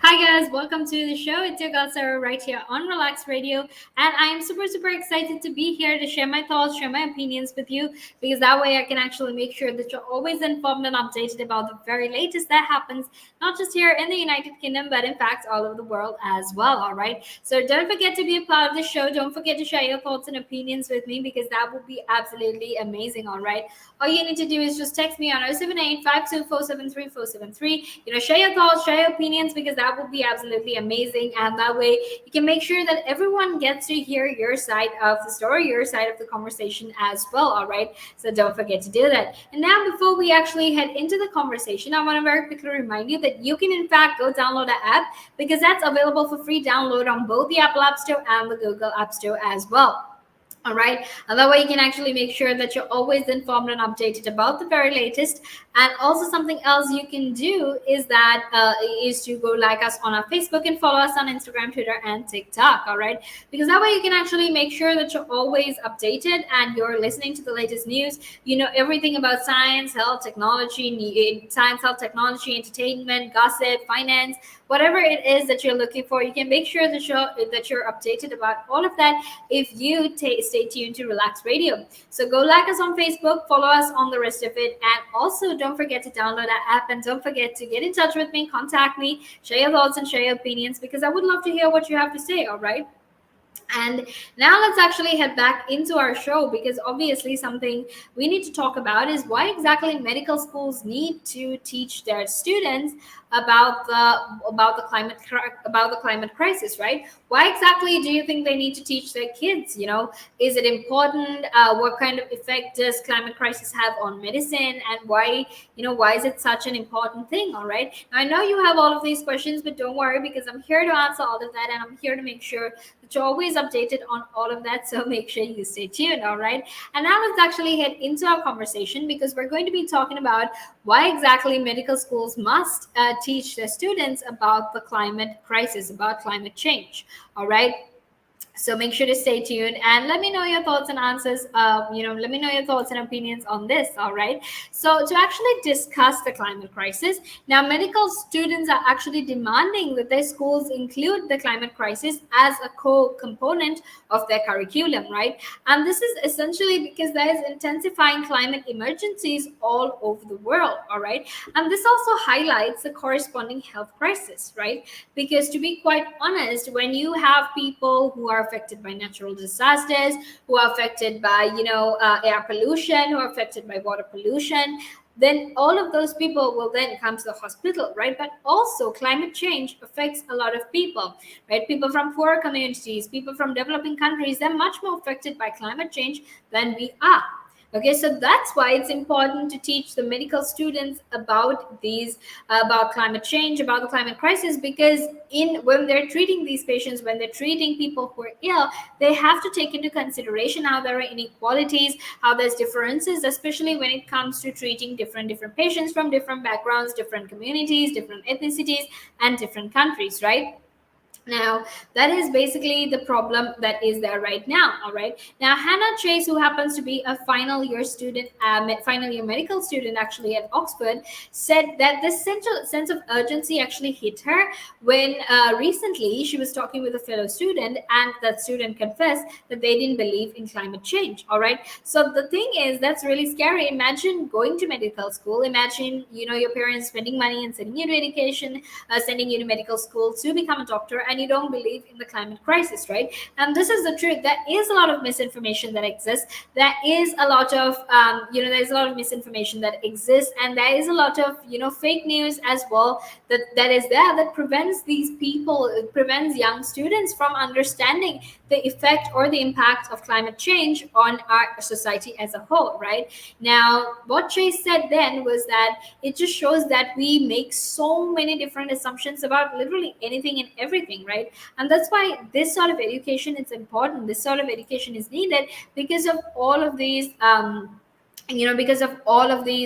Hi guys, welcome to the show. It's your girl Sarah right here on Relax Radio, and I am super excited to be here to share my thoughts, share my opinions with you, because that way I can actually make sure that you're always informed and updated about the very latest that happens, not just here in the United Kingdom, but in fact all over the world as well. All right, so don't forget to be a part of the show. Don't forget to share your thoughts and opinions with me because that would be absolutely amazing. All right, all you need to do is just text me on 078 share your thoughts, share your opinions because that would be absolutely amazing. And that way you can make sure that everyone gets to hear your side of the story, your side of the conversation as well. All right. So don't forget to do that. And now, before we actually head into the conversation, I want to very quickly remind you that you can, in fact, go download the app because that's available for free download on both the Apple App Store and the Google App Store as well. All right. And that way you can actually make sure that you're always informed and updated about the very latest. And also something else you can do is to go like us on our Facebook and follow us on Instagram, Twitter, and TikTok. All right. Because that way you can actually make sure that you're always updated and you're listening to the latest news. You know everything about science, health, technology, entertainment, gossip, finance, whatever it is that you're looking for. You can make sure that you're updated about all of that if you stay tuned to Relax Radio. So go like us on Facebook, follow us on the rest of it, and also don't forget to download our app and don't forget to get in touch with me, contact me, share your thoughts and share your opinions because I would love to hear what you have to say. All right. And now let's actually head back into our show because obviously something we need to talk about is why exactly medical schools need to teach their students about the climate crisis, right? Why exactly do you think they need to teach their kids? Is it important? What kind of effect does climate crisis have on medicine, and why is it such an important thing? All right. Now I know you have all of these questions, but don't worry because I'm here to answer all of that, and I'm here to make sure that you're always updated on all of that. So make sure you stay tuned. All right. And now let's actually head into our conversation because we're going to be talking about why exactly medical schools must teach their students about the climate crisis, about climate change. All right. So make sure to stay tuned and let me know your thoughts and answers. Let me know your thoughts and opinions on this. All right. So to actually discuss the climate crisis, now medical students are actually demanding that their schools include the climate crisis as a core component of their curriculum, right? And this is essentially because there is intensifying climate emergencies all over the world. All right. And this also highlights the corresponding health crisis, right? Because to be quite honest, when you have people who are affected by natural disasters, who are affected by air pollution, who are affected by water pollution, then all of those people will then come to the hospital, right? But also climate change affects a lot of people, right? People from poorer communities, people from developing countries, they're much more affected by climate change than we are. Okay, so that's why it's important to teach the medical students about climate change, about the climate crisis, because in when they're treating these patients, when they're treating people who are ill, they have to take into consideration how there are inequalities, how there's differences, especially when it comes to treating different patients from different backgrounds, different communities, different ethnicities, and different countries, right? Now, that is basically the problem that is there right now. All right. Now, Hannah Chase, who happens to be a final year medical student actually at Oxford, said that this sense of urgency actually hit her when recently she was talking with a fellow student, and that student confessed that they didn't believe in climate change. All right. So the thing is, that's really scary. Imagine going to medical school. Imagine, your parents spending money and sending you to education, sending you to medical school to become a doctor, and you don't believe in the climate crisis, right? And this is the truth. There is a lot of misinformation that exists. There's a lot of misinformation that exists, and there is a lot of fake news as well that is there that prevents these people, it prevents young students from understanding the effect or the impact of climate change on our society as a whole, right? Now, what Chase said then was that it just shows that we make so many different assumptions about literally anything and everything, right? And that's why this sort of education is important. This sort of education is needed because of all of these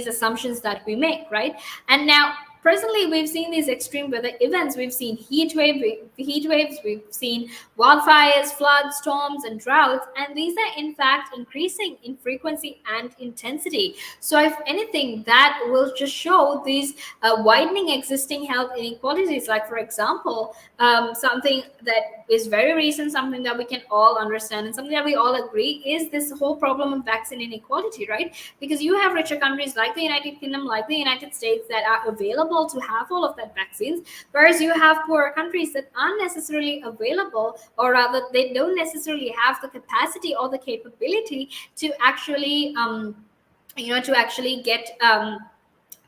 assumptions that we make, right? And now presently we've seen these extreme weather events. We've seen heat waves, we've seen wildfires, floods, storms, and droughts, and these are in fact increasing in frequency and intensity. So if anything, that will just show these widening existing health inequalities. Like for example, something that is very recent, something that we can all understand, and something that we all agree is this whole problem of vaccine inequality, right? Because you have richer countries like the United Kingdom, like the United States, that are available to have all of that vaccines, whereas you have poorer countries that aren't necessarily available, or rather they don't necessarily have the capacity or the capability to actually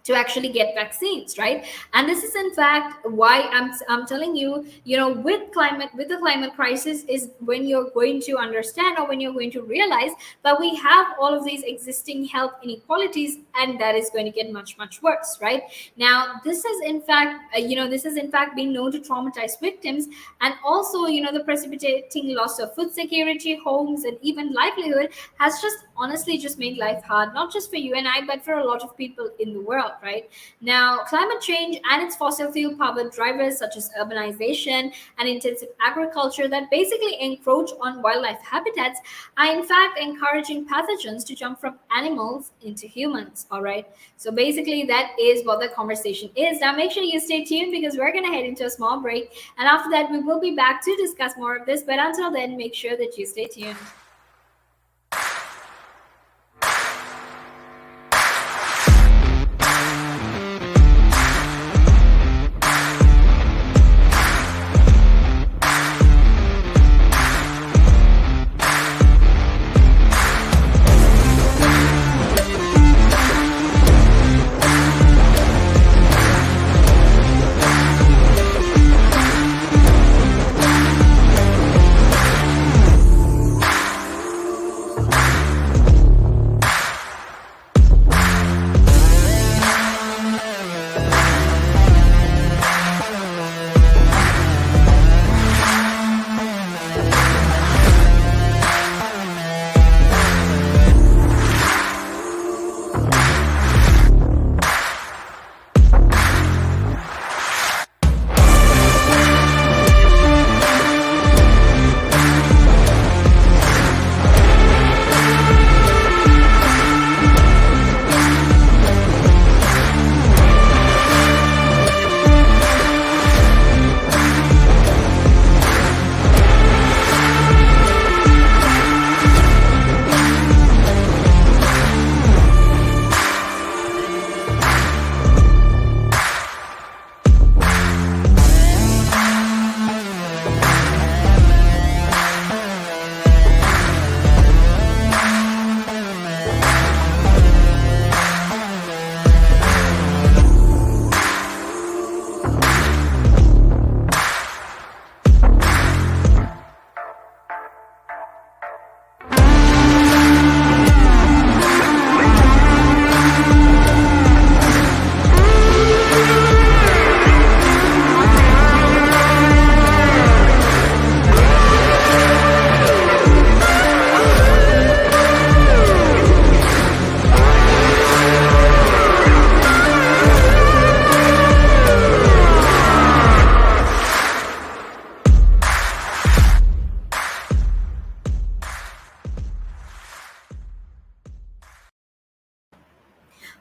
to actually get vaccines, right? And this is in fact why I'm telling you, with the climate crisis is when you're going to understand, or when you're going to realize that we have all of these existing health inequalities, and that is going to get much much worse, right? Now this is in fact this has in fact been known to traumatize victims, and also the precipitating loss of food security, homes, and even livelihood has just honestly just made life hard, not just for you and I, but for a lot of people in the world, right? Now, climate change and its fossil fuel powered drivers, such as urbanization and intensive agriculture that basically encroach on wildlife habitats, are in fact encouraging pathogens to jump from animals into humans, all right? So basically, that is what the conversation is. Now, make sure you stay tuned because we're going to head into a small break. And after that, we will be back to discuss more of this. But until then, make sure that you stay tuned.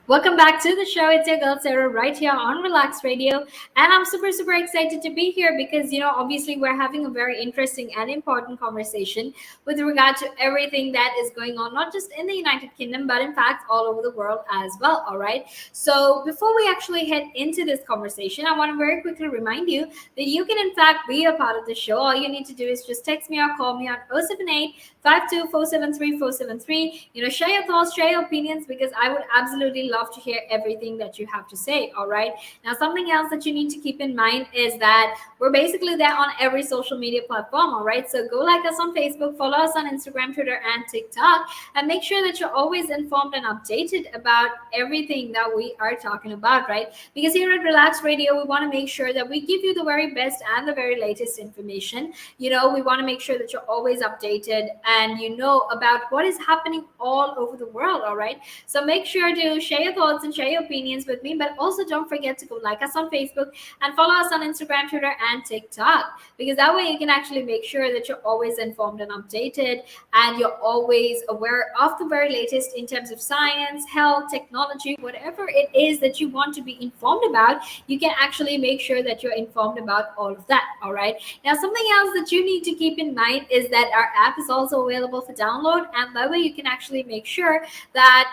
Welcome back to the show. It's your girl Sarah right here on Relax Radio. And I'm super, super excited to be here because, obviously we're having a very interesting and important conversation with regard to everything that is going on, not just in the United Kingdom, but in fact all over the world as well. All right. So before we actually head into this conversation, I want to very quickly remind you that you can in fact be a part of the show. All you need to do is just text me or call me on 078 52473473. Share your thoughts, share your opinions, because I would absolutely love to hear everything that you have to say. All right. Now, something else that you need to keep in mind is that we're basically there on every social media platform. All right. So go like us on Facebook, follow us on Instagram, Twitter, and TikTok, and make sure that you're always informed and updated about everything that we are talking about, right? Because here at Relax Radio, we want to make sure that we give you the very best and the very latest information. We want to make sure that you're always updated and you know about what is happening all over the world. All right. So make sure to share your your thoughts and share your opinions with me. But also don't forget to go like us on Facebook and follow us on Instagram, Twitter, and TikTok, because that way you can actually make sure that you're always informed and updated, and you're always aware of the very latest in terms of science, health, technology, whatever it is that you want to be informed about. You can actually make sure that you're informed about all of that. All right. Now, something else that you need to keep in mind is that our app is also available for download, and that way you can actually make sure that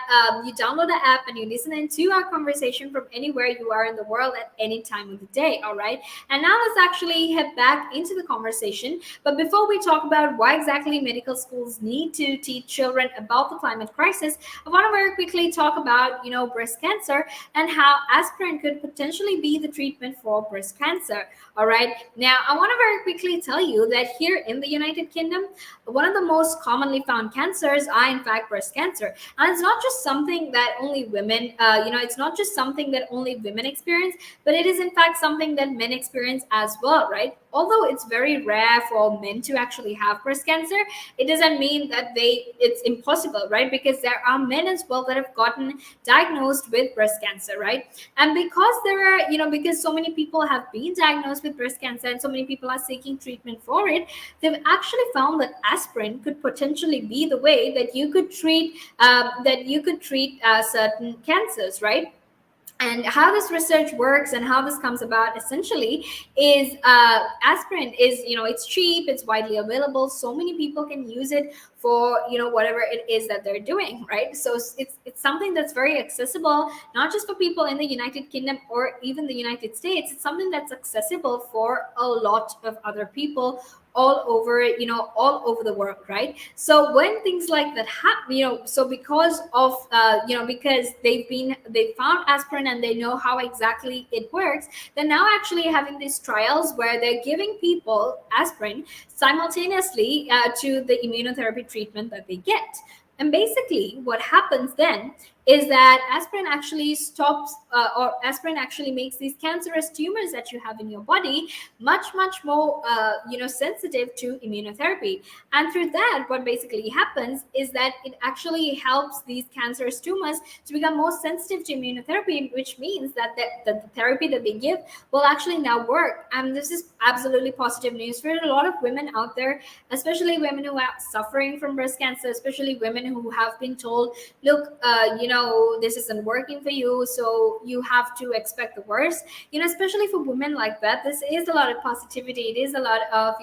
you download the app and you listen into our conversation from anywhere you are in the world at any time of the day. All right. And now let's actually head back into the conversation. But before we talk about why exactly medical schools need to teach children about the climate crisis, I want to very quickly talk about, breast cancer and how aspirin could potentially be the treatment for breast cancer. All right. Now, I want to very quickly tell you that here in the United Kingdom, one of the most commonly found cancers are, in fact, breast cancer. And it's not just something that only women, it's not just something that only women experience, but it is, in fact, something that men experience as well, right? Although it's very rare for men to actually have breast cancer, it doesn't mean that it's impossible, right? Because there are men as well that have gotten diagnosed with breast cancer, right? And because because so many people have been diagnosed with breast cancer and so many people are seeking treatment for it, they've actually found that aspirin could potentially be the way that you could treat certain cancers, right? And how this research works and how this comes about essentially is aspirin is, it's cheap, it's widely available, so many people can use it for whatever it is that they're doing, right? So it's something that's very accessible, not just for people in the United Kingdom or even the United States. It's something that's accessible for a lot of other people all over the world, right? So when things like that happen, so because of because they found aspirin and they know how exactly it works, they're now actually having these trials where they're giving people aspirin simultaneously to the immunotherapy treatment that they get. And basically what happens then is that aspirin actually stops or aspirin actually makes these cancerous tumors that you have in your body much more sensitive to immunotherapy. And through that, what basically happens is that it actually helps these cancerous tumors to become more sensitive to immunotherapy, which means that the therapy that they give will actually now work. And this is absolutely positive news for a lot of women out there, especially women who are suffering from breast cancer, especially women who have been told, look, this isn't working for you, so you have to expect the worst. Especially for women like that, this is a lot of positivity. It is a lot of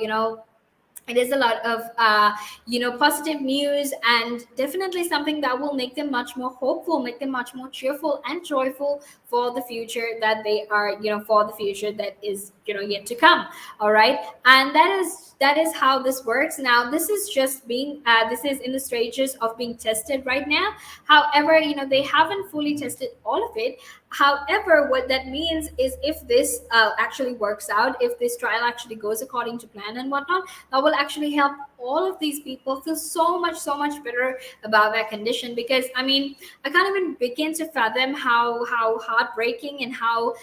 positive news, and definitely something that will make them much more hopeful, make them much more cheerful and joyful for the future that they are, for the future that is, yet to come. All right. And that is how this works. Now, this is just being this is in the stages of being tested right now. However, they haven't fully tested all of it. However, what that means is if this actually works out, if this trial actually goes according to plan and whatnot, that will actually help all of these people feel so much better about their condition. Because I can't even begin to fathom how heartbreaking and how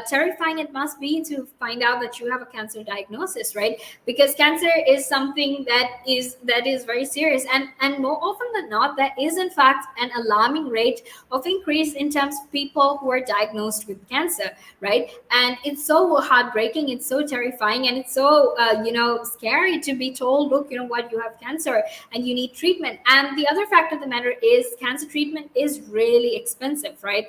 terrifying it must be to find out that you have a cancer diagnosis, right? Because cancer is something that is very serious, and more often than not, there is in fact an alarming rate of increase in terms of people who are diagnosed with cancer, right? And it's so heartbreaking, it's so terrifying, and it's so scary to be told, look, what, you have cancer and you need treatment. And the other fact of the matter is cancer treatment is really expensive, right?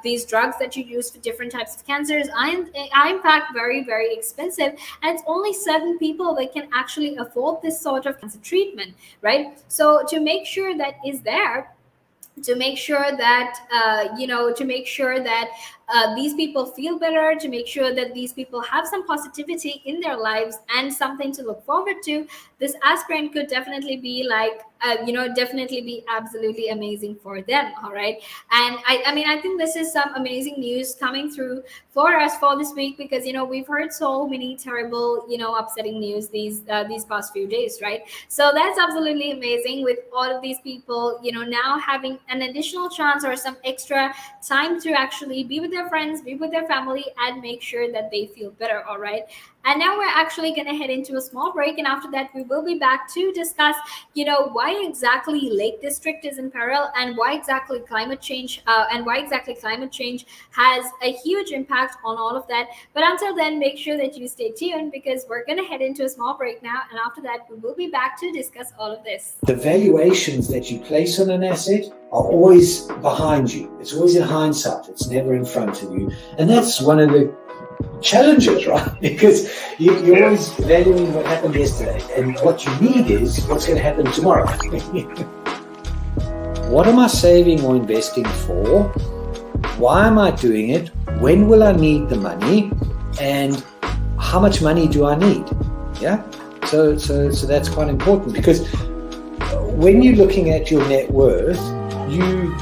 These drugs that you use for different types of cancers are in fact very expensive, and it's only certain people that can actually afford this sort of cancer treatment, right? So to make sure that is there, to make sure that these people feel better, to make sure that these people have some positivity in their lives and something to look forward to, this aspirin could definitely be definitely be absolutely amazing for them. All right. And I think this is some amazing news coming through for us for this week, because we've heard so many terrible upsetting news these past few days, right? So that's absolutely amazing, with all of these people now having an additional chance or some extra time to actually be with their friends, be with their family, and make sure that they feel better. All right. And now we're actually going to head into a small break, and after that we will be back to discuss, why exactly Lake District is in peril, and why exactly climate change has a huge impact on all of that. But until then, make sure that you stay tuned, because we're going to head into a small break now, and after that we will be back to discuss all of this. The valuations that you place on an asset are always behind you. It's always in hindsight. It's never in front of you. And that's one of the challenges, right? Because you're always valuing what happened yesterday, and what you need is what's going to happen tomorrow. What am I saving or investing for? Why am I doing it? When will I need the money? And how much money do I need? Yeah. So that's quite important, because when you're looking at your net worth, you